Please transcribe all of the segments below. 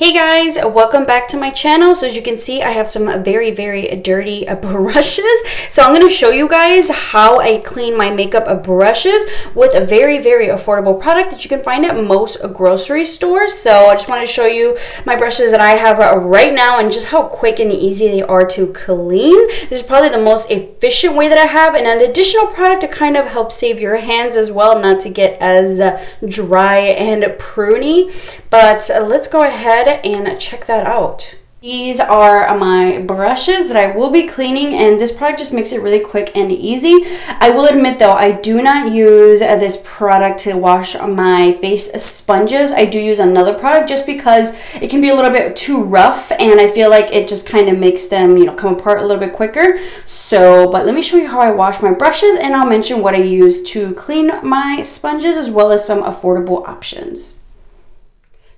Hey guys, welcome back to my channel. So as you can see, I have some very dirty brushes. So I'm going to show you guys how I clean my makeup brushes with a very affordable product that you can find at most grocery stores. So I just want to show you my brushes that I have right now and just how quick and easy they are to clean. This is probably the most efficient way that I have, and an additional product to kind of help save your hands as well, not to get as dry and pruny. But let's go ahead and check that out. These are my brushes that I will be cleaning, and this product just makes it really quick and easy. I will admit though, I do not use this product to wash my face sponges. I do use another product just because it can be a little bit too rough, and I feel like it just kind of makes them, come apart a little bit quicker. So, but let me show you how I wash my brushes, and I'll mention what I use to clean my sponges as well as some affordable options.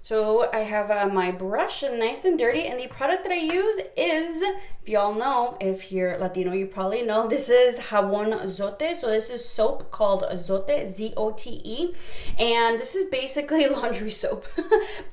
So I have my brush nice and dirty, and the product that I use is, if y'all know, if you're Latino, you probably know, this is jabón zote. So this is soap called zote, Z-O-T-E, and this is basically laundry soap,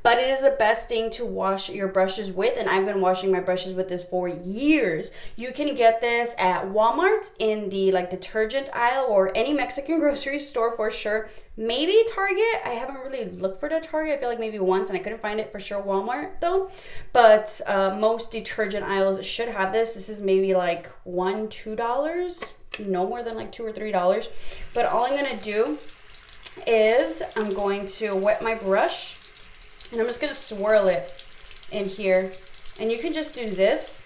but it is the best thing to wash your brushes with, and I've been washing my brushes with this for years. You can get this at Walmart in the detergent aisle or any Mexican grocery store for sure. Maybe Target. I haven't really looked for the Target. I feel like maybe once, and I couldn't find it for sure. Walmart though, but most detergent aisles should have this. This is maybe like $1, $2, no more than like $2 or $3. But all I'm gonna do is I'm going to wet my brush, and I'm just gonna swirl it in here, and you can just do this.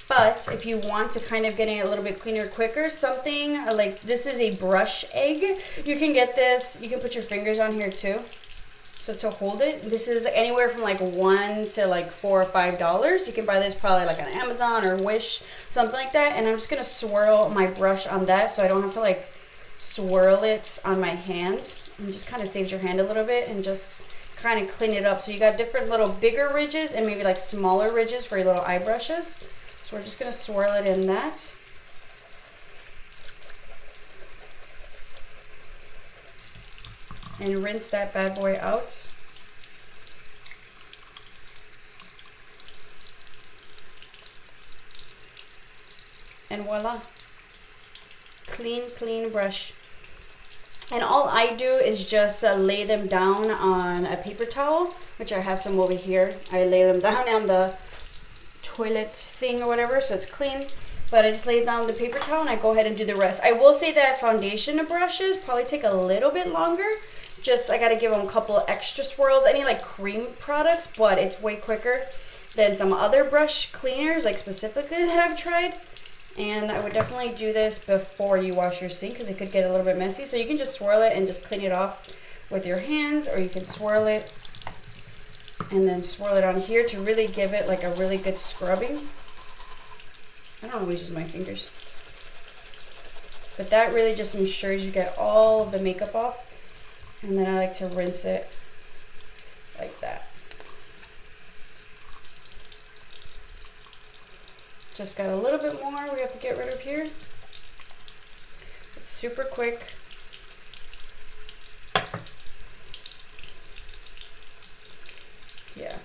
But if you want to kind of get it a little bit cleaner quicker, something like this is a brush egg. You can get this, you can put your fingers on here too. So to hold it, this is anywhere from like $1 to like $4 or $5. You can buy this probably like on Amazon or Wish, something like that. And I'm just gonna swirl my brush on that so I don't have to like swirl it on my hands. And just kind of saves your hand a little bit and just kind of clean it up. So you got different little bigger ridges and maybe like smaller ridges for your little eye brushes. So we're just going to swirl it in that. And rinse that bad boy out. And voila. Clean brush. And all I do is just lay them down on a paper towel, which I have some over here. I lay them down on the toilet thing or whatever, so it's clean. But I just lay down the paper towel and I go ahead and do the rest. I will say that foundation brushes probably take a little bit longer. Just I gotta give them a couple extra swirls. I need like cream products, but it's way quicker than some other brush cleaners, like specifically that I've tried. And I would definitely do this before you wash your sink because it could get a little bit messy. So you can just swirl it and just clean it off with your hands, or you can swirl it and then swirl it on here to really give it like a really good scrubbing. I don't always use my fingers, but that really just ensures you get all of the makeup off. And then I like to rinse it like that. Just got a little bit more we have to get rid of here. It's super quick. Yeah,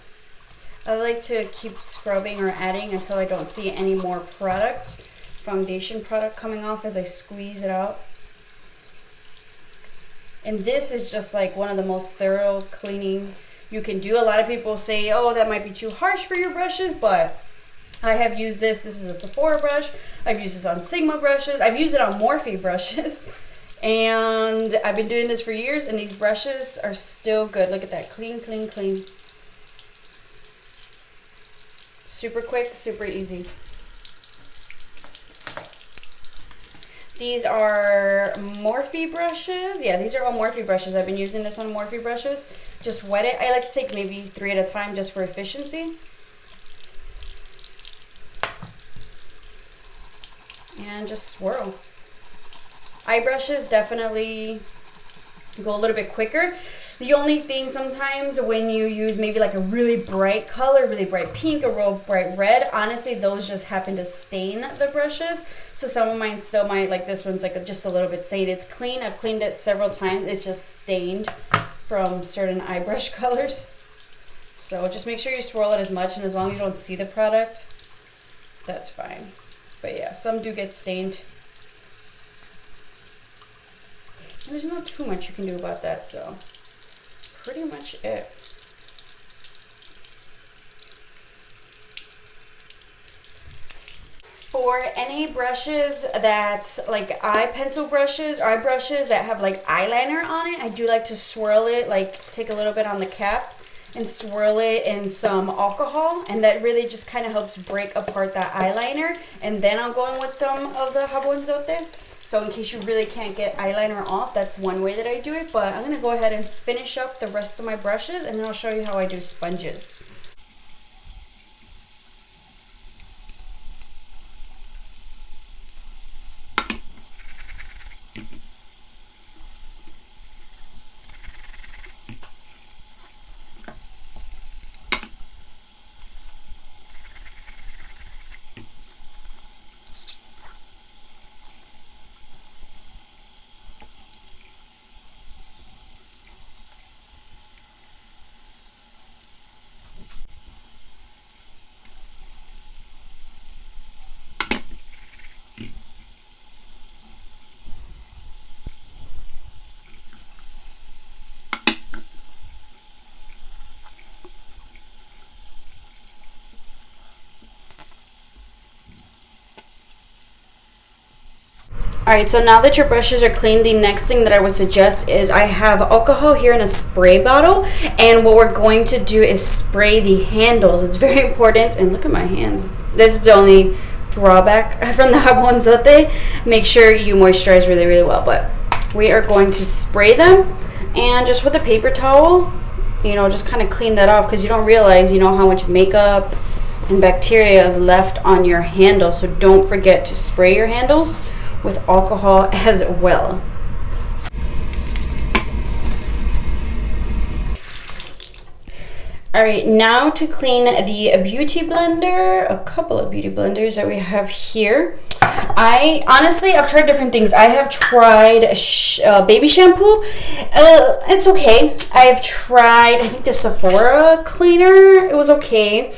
I like to keep scrubbing or adding until I don't see any more products, foundation product coming off as I squeeze it out. And this is just like one of the most thorough cleaning you can do. A lot of people say, oh, that might be too harsh for your brushes, but I have used this. This is a Sephora brush. I've used this on Sigma brushes. I've used it on Morphe brushes. And I've been doing this for years, and these brushes are still good. Look at that, clean. Super quick, super easy. These are Morphe brushes. Yeah, these are all Morphe brushes. I've been using this on Morphe brushes. Just wet it. I like to take maybe 3 at a time just for efficiency. And just swirl. Eye brushes definitely go a little bit quicker. The only thing sometimes when you use maybe like a really bright color, really bright pink, a real bright red, honestly those just happen to stain the brushes. So some of mine still might, like this one's like just a little bit stained. It's clean. I've cleaned it several times. It's just stained from certain eye brush colors. So just make sure you swirl it as much, and as long as you don't see the product, that's fine. But yeah, some do get stained. And there's not too much you can do about that, so pretty much it. For any brushes that, like eye pencil brushes, or eye brushes that have like eyeliner on it, I do like to swirl it, like take a little bit on the cap and swirl it in some alcohol, and that really just kind of helps break apart that eyeliner. And then I'll go in with some of the jabonzote. So in case you really can't get eyeliner off, that's one way that I do it. But I'm going to go ahead and finish up the rest of my brushes, and then I'll show you how I do sponges. Alright, so now that your brushes are clean, the next thing that I would suggest is I have alcohol here in a spray bottle, and what we're going to do is spray the handles. It's very important, and look at my hands. This is the only drawback from the jabonzote. Make sure you moisturize really, really well, but we are going to spray them, and just with a paper towel, you know, just kind of clean that off, because you don't realize, you know, how much makeup and bacteria is left on your handle. So don't forget to spray your handles with alcohol as well. Alright, now to clean the beauty blender, a couple of beauty blenders that we have here. I've tried different things. I have tried baby shampoo. It's okay. I've tried, I think, the Sephora cleaner. It was okay.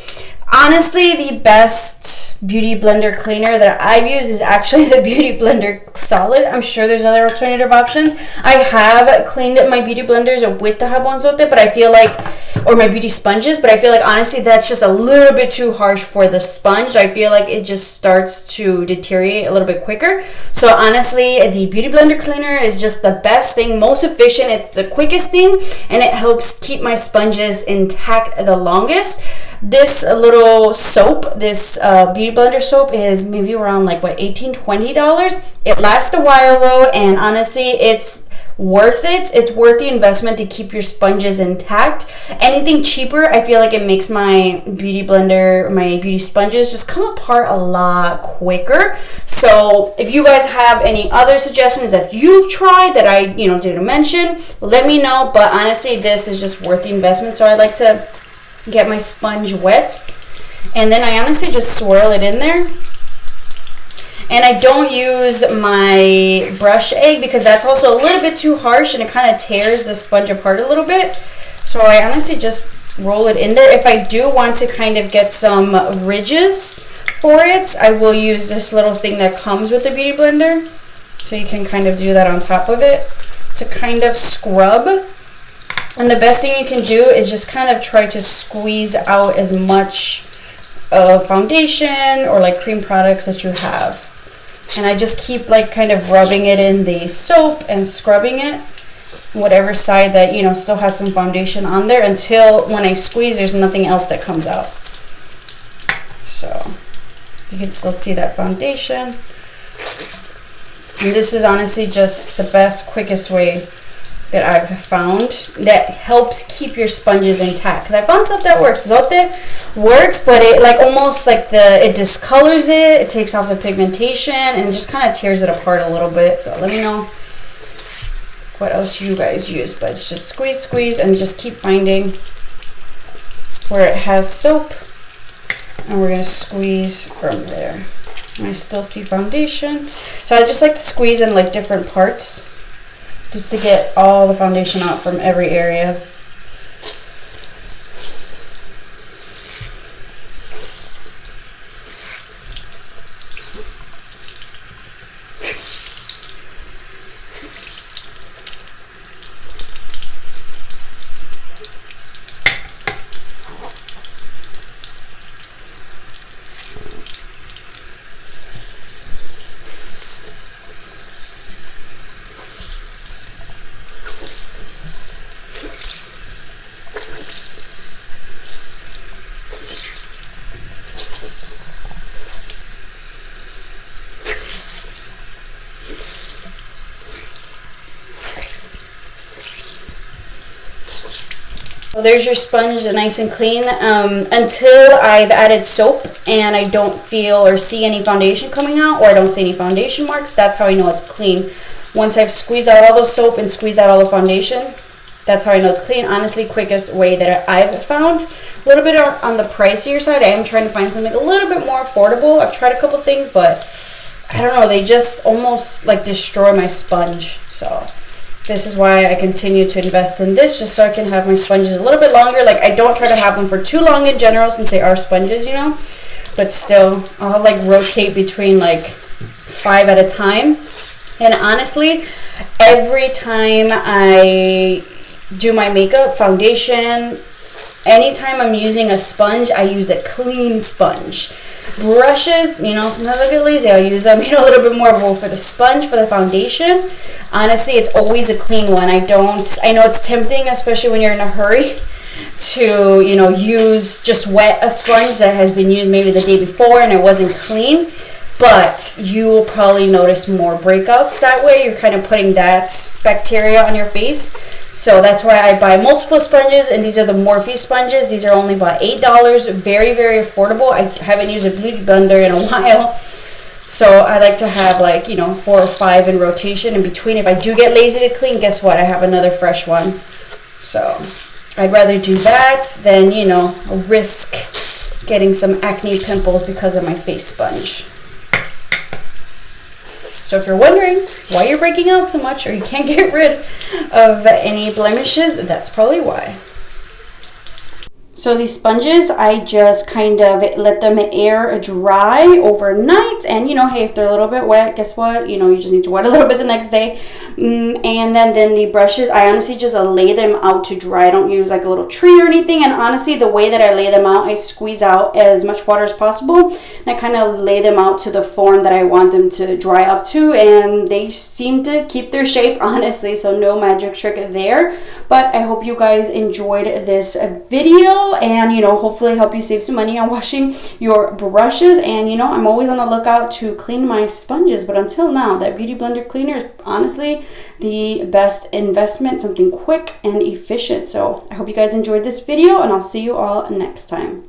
Honestly, the best beauty blender cleaner that I've used is actually the Beauty Blender Solid. I'm sure there's other alternative options. I have cleaned my beauty blenders with the jabonzote, but I feel like, or my beauty sponges, but I feel like honestly that's just a little bit too harsh for the sponge. I feel like it just starts to deteriorate a little bit quicker. So honestly, the Beauty Blender cleaner is just the best thing, most efficient, it's the quickest thing, and it helps keep my sponges intact the longest. This little soap, this beauty blender soap, is maybe around like what, $18-20. It lasts a while though, and honestly it's worth it. It's worth the investment to keep your sponges intact. Anything cheaper, I feel like it makes my beauty blender, my beauty sponges just come apart a lot quicker. So if you guys have any other suggestions that you've tried that I didn't mention, let me know. But honestly, this is just worth the investment. So I like to get my sponge wet, and then I honestly just swirl it in there. And I don't use my brush egg because that's also a little bit too harsh and it kind of tears the sponge apart a little bit. So I honestly just roll it in there. If I do want to kind of get some ridges for it, I will use this little thing that comes with the beauty blender. So you can kind of do that on top of it to kind of scrub. And the best thing you can do is just kind of try to squeeze out as much foundation or like cream products that you have. And I just keep like kind of rubbing it in the soap and scrubbing it, whatever side that still has some foundation on there, until when I squeeze there's nothing else that comes out. So you can still see that foundation. And this is honestly just the best, quickest way that I've found that helps keep your sponges intact. Because I found stuff that works. Zote works, but it it discolors it. It takes off the pigmentation and just kind of tears it apart a little bit. So let me know what else you guys use. But it's just squeeze, squeeze, and just keep finding where it has soap. And we're going to squeeze from there. And I still see foundation. So I just like to squeeze in like different parts, just to get all the foundation out from every area. there's your sponge, nice and clean. Until I've added soap and I don't feel or see any foundation coming out, or I don't see any foundation marks, that's how I know it's clean. Once I've squeezed out all the soap and squeezed out all the foundation, that's how I know it's clean. Honestly, quickest way that I've found. A little bit on the pricier side. I am trying to find something a little bit more affordable. I've tried a couple things, but I don't know. They just almost like destroy my sponge. So this is why I continue to invest in this, just so I can have my sponges a little bit longer. Like, I don't try to have them for too long in general, since they are sponges, you know. But still, I'll like rotate between like 5 at a time. And honestly, every time I do my makeup, foundation, anytime I'm using a sponge, I use a clean sponge. Brushes, you know, sometimes I get lazy, I'll use them, you know, a little bit more. But for the sponge, for the foundation, honestly, it's always a clean one. I know it's tempting, especially when you're in a hurry, to, you know, use just wet a sponge that has been used maybe the day before and it wasn't clean. But you will probably notice more breakouts that way. You're kind of putting that bacteria on your face. So that's why I buy multiple sponges, and these are the Morphe sponges. These are only about $8. Very, very affordable. I haven't used a beauty blender in a while. So I like to have, like, you know, 4 or 5 in rotation in between. If I do get lazy to clean, guess what? I have another fresh one. So I'd rather do that than, you know, risk getting some acne pimples because of my face sponge. So if you're wondering why you're breaking out so much, or you can't get rid of any blemishes, that's probably why. So these sponges, I just kind of let them air dry overnight. And, you know, hey, if they're a little bit wet, guess what? You know, you just need to wet a little bit the next day. And then the brushes, I honestly just lay them out to dry. I don't use like a little tree or anything. And honestly, the way that I lay them out, I squeeze out as much water as possible. And I kind of lay them out to the form that I want them to dry up to. And they seem to keep their shape, honestly. So no magic trick there. But I hope you guys enjoyed this video. And, you know, hopefully help you save some money on washing your brushes. And, you know, I'm always on the lookout to clean my sponges. But until now, that Beauty Blender cleaner is honestly the best investment. Something quick and efficient. So I hope you guys enjoyed this video, and I'll see you all next time.